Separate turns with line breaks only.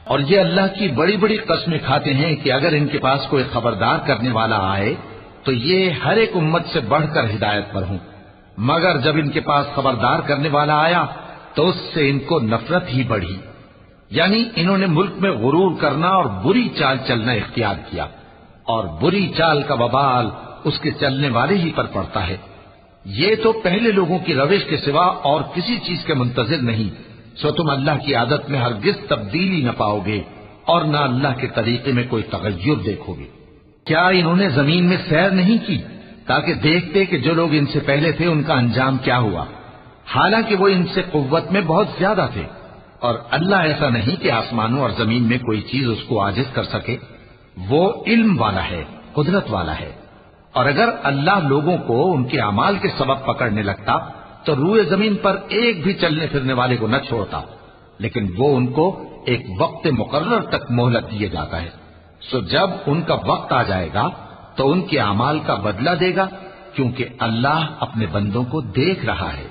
اور یہ اللہ کی بڑی بڑی قسمیں کھاتے ہیں کہ اگر ان کے پاس کوئی خبردار کرنے والا آئے تو یہ ہر ایک امت سے بڑھ کر ہدایت پر ہوں، مگر جب ان کے پاس خبردار کرنے والا آیا تو اس سے ان کو نفرت ہی بڑھی، یعنی انہوں نے ملک میں غرور کرنا اور بری چال چلنا اختیار کیا، اور بری چال کا وبال اس کے چلنے والے ہی پر پڑتا ہے۔ یہ تو پہلے لوگوں کی روش کے سوا اور کسی چیز کے منتظر نہیں، سو تم اللہ کی عادت میں ہرگز تبدیلی نہ پاؤ گے اور نہ اللہ کے طریقے میں کوئی تغیر دیکھو گے۔ کیا انہوں نے زمین میں سیر نہیں کی تاکہ دیکھتے کہ جو لوگ ان سے پہلے تھے ان کا انجام کیا ہوا، حالانکہ وہ ان سے قوت میں بہت زیادہ تھے، اور اللہ ایسا نہیں کہ آسمانوں اور زمین میں کوئی چیز اس کو عاجز کر سکے، وہ علم والا ہے، قدرت والا ہے۔ اور اگر اللہ لوگوں کو ان کے اعمال کے سبب پکڑنے لگتا تو روئے زمین پر ایک بھی چلنے پھرنے والے کو نہ چھوڑتا، لیکن وہ ان کو ایک وقت مقرر تک مہلت دیے جاتا ہے، سو جب ان کا وقت آ جائے گا تو ان کے اعمال کا بدلہ دے گا، کیونکہ اللہ اپنے بندوں کو دیکھ رہا ہے۔